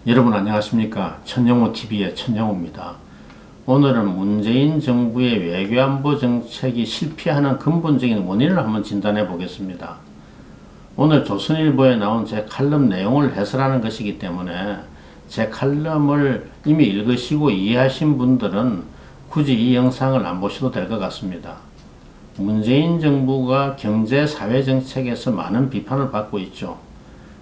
여러분 안녕하십니까? 천영호TV의 천영호입니다. 오늘은 문재인 정부의 외교안보 정책이 실패하는 근본적인 원인을 한번 진단해 보겠습니다. 오늘 조선일보에 나온 제 칼럼 내용을 해설하는 것이기 때문에 제 칼럼을 이미 읽으시고 이해하신 분들은 굳이 이 영상을 안 보셔도 될 것 같습니다. 문재인 정부가 경제 사회 정책에서 많은 비판을 받고 있죠.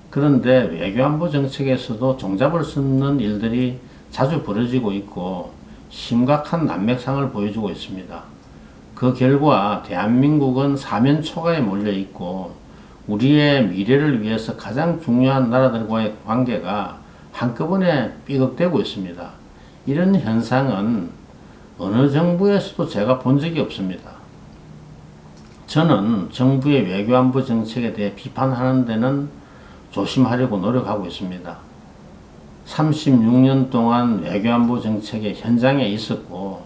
그런데 외교안보 정책에서도 종잡을 수 없는 일들이 자주 벌어지고 있고 심각한 난맥상을 보여주고 있습니다. 그 결과 대한민국은 사면초가에 몰려 있고 우리의 미래를 위해서 가장 중요한 나라들과의 관계가 한꺼번에 삐걱대고 있습니다. 이런 현상은 어느 정부에서도 제가 본 적이 없습니다. 저는 정부의 외교안보 정책에 대해 비판하는 데는 조심하려고 노력하고 있습니다. 36년 동안 외교안보 정책의 현장에 있었고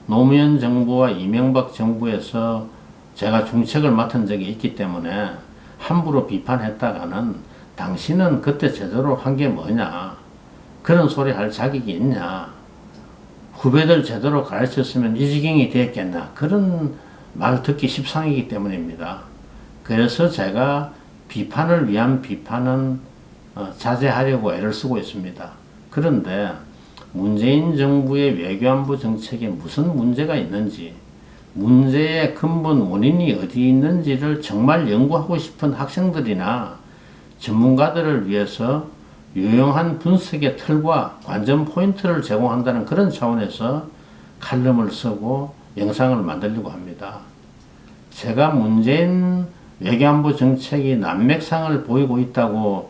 노무현 정부와 이명박 정부에서 제가 중책을 맡은 적이 있기 때문에 함부로 비판했다가는 당신은 그때 제대로 한 게 뭐냐, 그런 소리 할 자격이 있냐, 후배들 제대로 가르쳤으면 이 지경이 됐겠나, 그런 말 듣기 십상이기 때문입니다. 그래서 제가 비판을 위한 비판은 자제하려고 애를 쓰고 있습니다. 그런데 문재인 정부의 외교안보 정책에 무슨 문제가 있는지, 문제의 근본 원인이 어디 있는지를 정말 연구하고 싶은 학생들이나 전문가들을 위해서 유용한 분석의 틀과 관전 포인트를 제공한다는 그런 차원에서 칼럼을 쓰고 영상을 만들려고 합니다. 제가 문재인 외교안보 정책이 난맥상을 보이고 있다고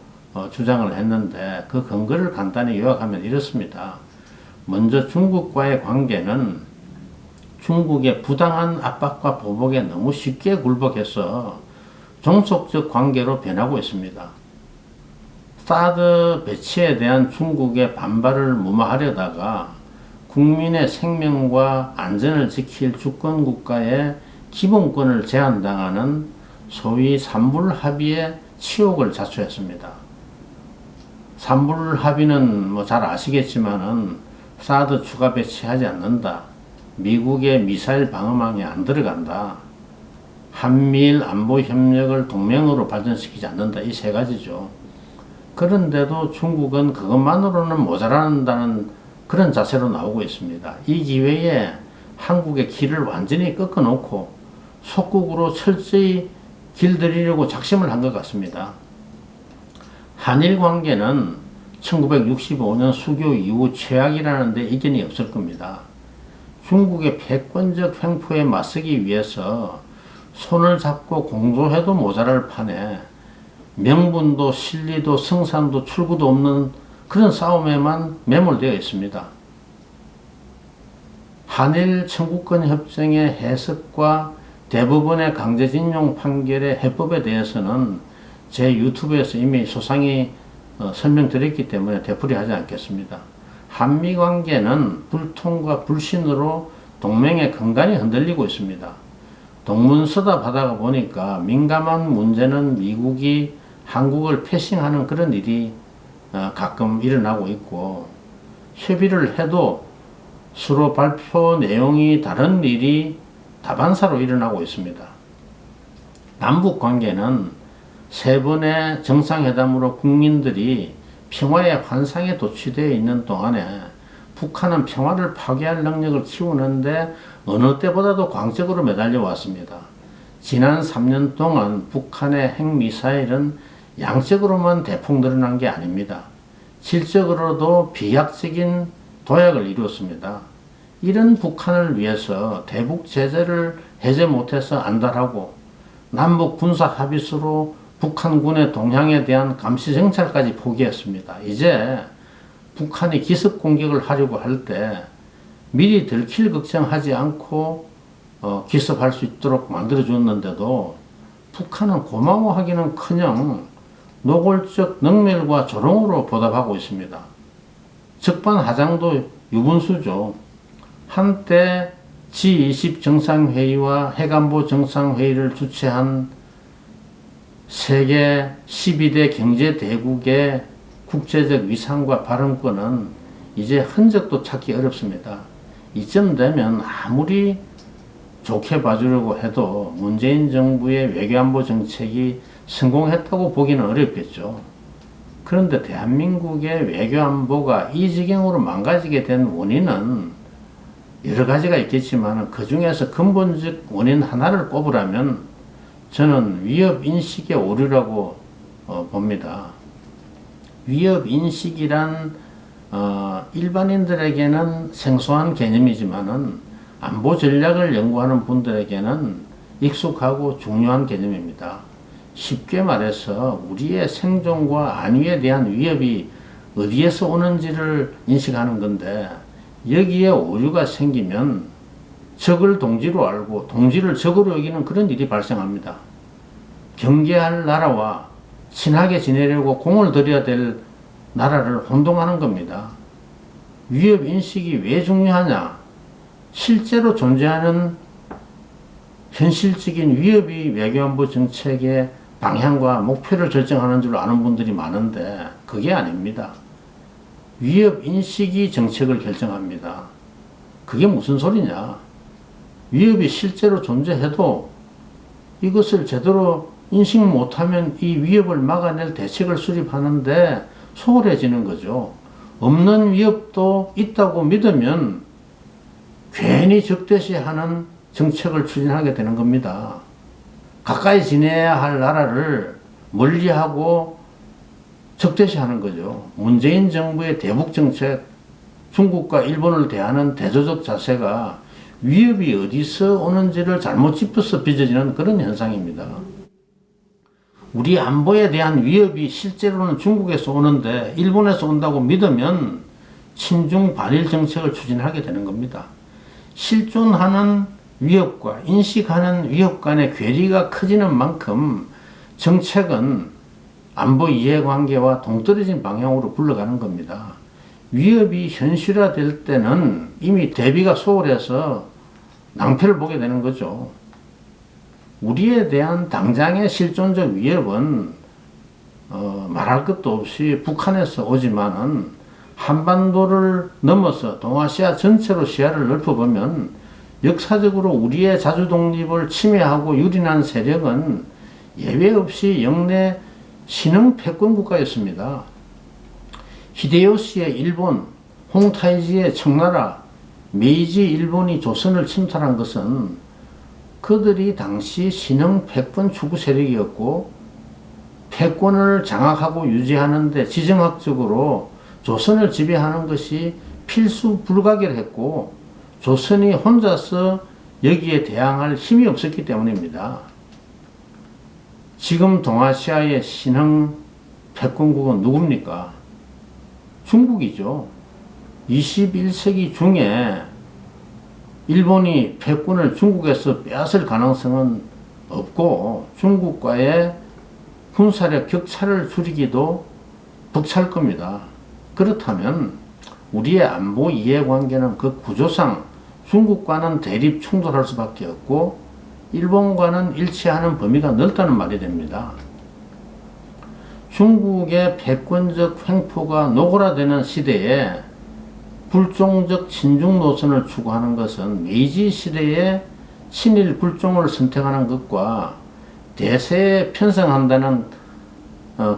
주장을 했는데 그 근거를 간단히 요약하면 이렇습니다. 먼저 중국과의 관계는 중국의 부당한 압박과 보복에 너무 쉽게 굴복해서 종속적 관계로 변하고 있습니다. 사드 배치에 대한 중국의 반발을 무마하려다가 국민의 생명과 안전을 지킬 주권국가의 기본권을 제한당하는 소위 삼불합의의 치욕을 자초했습니다. 삼불합의는 뭐 잘 아시겠지만은 사드 추가 배치하지 않는다, 미국의 미사일 방어망에 안 들어간다, 한미일 안보 협력을 동맹으로 발전시키지 않는다, 이 세 가지죠. 그런데도 중국은 그것만으로는 모자란다는 그런 자세로 나오고 있습니다. 이 기회에 한국의 길을 완전히 꺾어놓고 속국으로 철저히 길들이려고 작심을 한 것 같습니다. 한일 관계는 1965년 수교 이후 최악이라는 데 이견이 없을 겁니다. 중국의 패권적 횡포에 맞서기 위해서 손을 잡고 공조해도 모자랄 판에 명분도 실리도 성산도 출구도 없는 그런 싸움에만 매몰되어 있습니다. 한일 청구권 협정의 해석과 대법원의 강제징용 판결의 해법에 대해서는 제 유튜브에서 이미 소상히 설명드렸기 때문에 되풀이하지 않겠습니다. 한미관계는 불통과 불신으로 동맹의 근간이 흔들리고 있습니다. 동문서답 하다가 보니까 민감한 문제는 미국이 한국을 패싱하는 그런 일이 가끔 일어나고 있고, 협의를 해도 서로 발표 내용이 다른 일이 다반사로 일어나고 있습니다. 남북 관계는 세 번의 정상회담으로 국민들이 평화의 환상에 도취되어 있는 동안에 북한은 평화를 파괴할 능력을 키우는데 어느 때보다도 광적으로 매달려 왔습니다. 지난 3년 동안 북한의 핵미사일은 양적으로만 대폭 늘어난 게 아닙니다. 질적으로도 비약적인 도약을 이루었습니다. 이런 북한을 위해서 대북 제재를 해제 못해서 안달하고 남북 군사 합의서로 북한군의 동향에 대한 감시 정찰까지 포기했습니다. 이제 북한이 기습 공격을 하려고 할 때 미리 들킬 걱정하지 않고 기습할 수 있도록 만들어줬는데도 북한은 고마워하기는커녕 노골적 능멸과 조롱으로 보답하고 있습니다. 적반하장도 유분수죠. 한때 G20 정상회의와 핵안보 정상회의를 주최한 세계 12대 경제대국의 국제적 위상과 발언권은 이제 흔적도 찾기 어렵습니다. 이쯤 되면 아무리 좋게 봐주려고 해도 문재인 정부의 외교안보 정책이 성공했다고 보기는 어렵겠죠. 그런데 대한민국의 외교안보가 이 지경으로 망가지게 된 원인은 여러 가지가 있겠지만 그 중에서 근본적 원인 하나를 꼽으라면 저는 위협인식의 오류라고 봅니다. 위협인식이란 일반인들에게는 생소한 개념이지만은 안보 전략을 연구하는 분들에게는 익숙하고 중요한 개념입니다. 쉽게 말해서 우리의 생존과 안위에 대한 위협이 어디에서 오는지를 인식하는 건데 여기에 오류가 생기면 적을 동지로 알고 동지를 적으로 여기는 그런 일이 발생합니다. 경계할 나라와 친하게 지내려고 공을 들여야 될 나라를 혼동하는 겁니다. 위협인식이 왜 중요하냐? 실제로 존재하는 현실적인 위협이 외교안보 정책의 방향과 목표를 결정하는 줄 아는 분들이 많은데 그게 아닙니다. 위협인식이 정책을 결정합니다. 그게 무슨 소리냐? 위협이 실제로 존재해도 이것을 제대로 인식 못하면 이 위협을 막아낼 대책을 수립하는데 소홀해지는 거죠. 없는 위협도 있다고 믿으면 괜히 적대시하는 정책을 추진하게 되는 겁니다. 가까이 지내야 할 나라를 멀리하고 적대시하는 거죠. 문재인 정부의 대북 정책, 중국과 일본을 대하는 대조적 자세가 위협이 어디서 오는지를 잘못 짚어서 빚어지는 그런 현상입니다. 우리 안보에 대한 위협이 실제로는 중국에서 오는데 일본에서 온다고 믿으면 친중 반일 정책을 추진하게 되는 겁니다. 실존하는 위협과 인식하는 위협 간의 괴리가 커지는 만큼 정책은 안보 이해관계와 동떨어진 방향으로 굴러가는 겁니다. 위협이 현실화될 때는 이미 대비가 소홀해서 낭패를 보게 되는 거죠. 우리에 대한 당장의 실존적 위협은 말할 것도 없이 북한에서 오지만은 한반도를 넘어서 동아시아 전체로 시야를 넓혀보면 역사적으로 우리의 자주독립을 침해하고 유린한 세력은 예외 없이 영내 신흥 패권 국가였습니다. 히데요시의 일본, 홍타이지의 청나라, 메이지 일본이 조선을 침탈한 것은 그들이 당시 신흥 패권 추구 세력이었고 패권을 장악하고 유지하는데 지정학적으로 조선을 지배하는 것이 필수 불가결했고 조선이 혼자서 여기에 대항할 힘이 없었기 때문입니다. 지금 동아시아의 신흥 패권국은 누굽니까? 중국이죠. 21세기 중에 일본이 패권을 중국에서 빼앗을 가능성은 없고 중국과의 군사력 격차를 줄이기도 벅찰 겁니다. 그렇다면 우리의 안보 이해관계는 그 구조상 중국과는 대립 충돌할 수밖에 없고 일본과는 일치하는 범위가 넓다는 말이 됩니다. 중국의 패권적 횡포가 노골화되는 시대에 굴종적 친중 노선을 추구하는 것은 메이지 시대에 친일 굴종을 선택하는 것과 대세에 편성한다는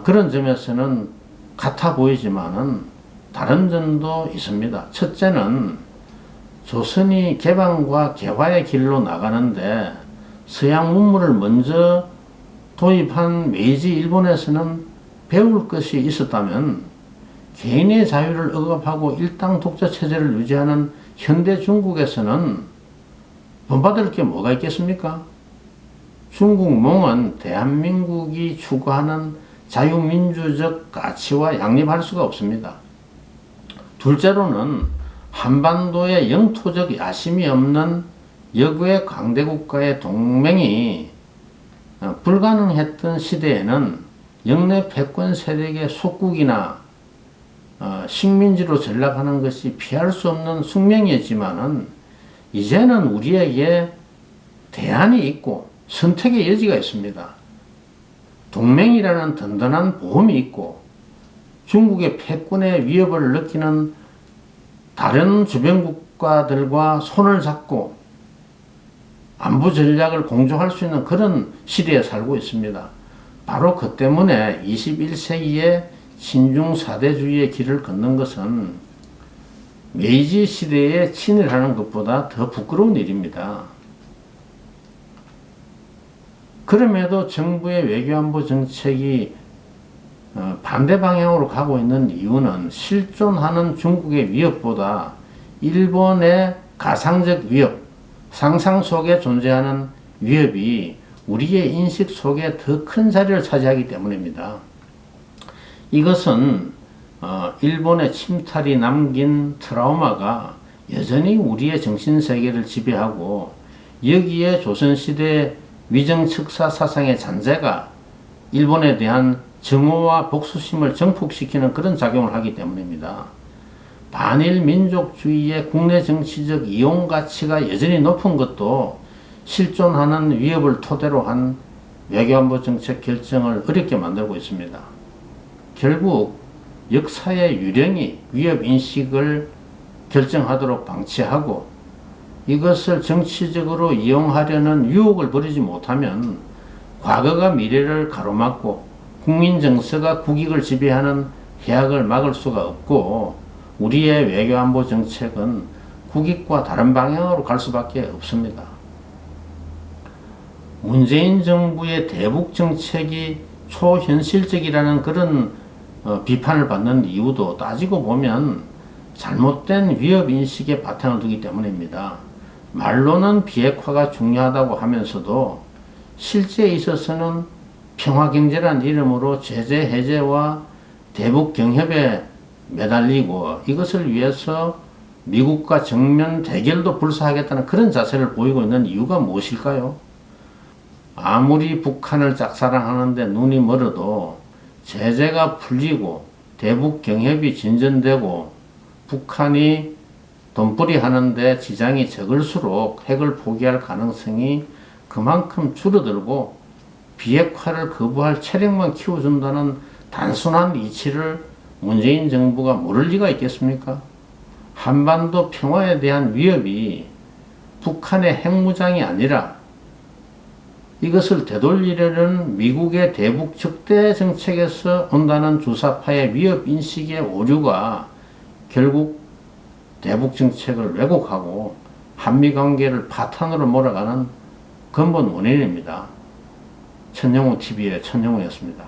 그런 점에서는 같아 보이지만은 다른 점도 있습니다. 첫째는 조선이 개방과 개화의 길로 나가는데 서양 문물을 먼저 도입한 메이지 일본에서는 배울 것이 있었다면 개인의 자유를 억압하고 일당 독자 체제를 유지하는 현대 중국에서는 본받을 게 뭐가 있겠습니까? 중국몽은 대한민국이 추구하는 자유민주적 가치와 양립할 수가 없습니다. 둘째로는 한반도에 영토적 야심이 없는 여구의 강대국가의 동맹이 불가능했던 시대에는 영내 패권 세력의 속국이나 식민지로 전락하는 것이 피할 수 없는 숙명이었지만은 이제는 우리에게 대안이 있고 선택의 여지가 있습니다. 동맹이라는 든든한 보험이 있고 중국의 패권의 위협을 느끼는 다른 주변 국가들과 손을 잡고 안보 전략을 공조할 수 있는 그런 시대에 살고 있습니다. 바로 그 때문에 21세기에 신중 사대주의의 길을 걷는 것은 메이지 시대에 친일하는 것보다 더 부끄러운 일입니다. 그럼에도 정부의 외교안보 정책이 반대 방향으로 가고 있는 이유는 실존하는 중국의 위협보다 일본의 가상적 위협, 상상 속에 존재하는 위협이 우리의 인식 속에 더 큰 자리를 차지하기 때문입니다. 이것은 일본의 침탈이 남긴 트라우마가 여전히 우리의 정신세계를 지배하고 여기에 조선시대 위정측사 사상의 잔재가 일본에 대한 정오와 복수심을 증폭시키는 그런 작용을 하기 때문입니다. 반일 민족주의의 국내 정치적 이용 가치가 여전히 높은 것도 실존하는 위협을 토대로 한 외교안보 정책 결정을 어렵게 만들고 있습니다. 결국 역사의 유령이 위협 인식을 결정하도록 방치하고 이것을 정치적으로 이용하려는 유혹을 버리지 못하면 과거가 미래를 가로막고 국민 정서가 국익을 지배하는 해악을 막을 수가 없고 우리의 외교안보 정책은 국익과 다른 방향으로 갈 수밖에 없습니다. 문재인 정부의 대북 정책이 초현실적이라는 그런 비판을 받는 이유도 따지고 보면 잘못된 위협 인식에 바탕을 두기 때문입니다. 말로는 비핵화가 중요하다고 하면서도 실제에 있어서는 평화경제란 이름으로 제재 해제와 대북 경협에 매달리고 이것을 위해서 미국과 정면 대결도 불사하겠다는 그런 자세를 보이고 있는 이유가 무엇일까요? 아무리 북한을 짝사랑하는데 눈이 멀어도 제재가 풀리고 대북 경협이 진전되고 북한이 돈벌이 하는데 지장이 적을수록 핵을 포기할 가능성이 그만큼 줄어들고 비핵화를 거부할 체력만 키워준다는 단순한 이치를 문재인 정부가 모를 리가 있겠습니까? 한반도 평화에 대한 위협이 북한의 핵무장이 아니라 이것을 되돌리려는 미국의 대북 적대 정책에서 온다는 주사파의 위협 인식의 오류가 결국 대북 정책을 왜곡하고 한미 관계를 파탄으로 몰아가는 근본 원인입니다. 천영훈TV의 천영훈이었습니다.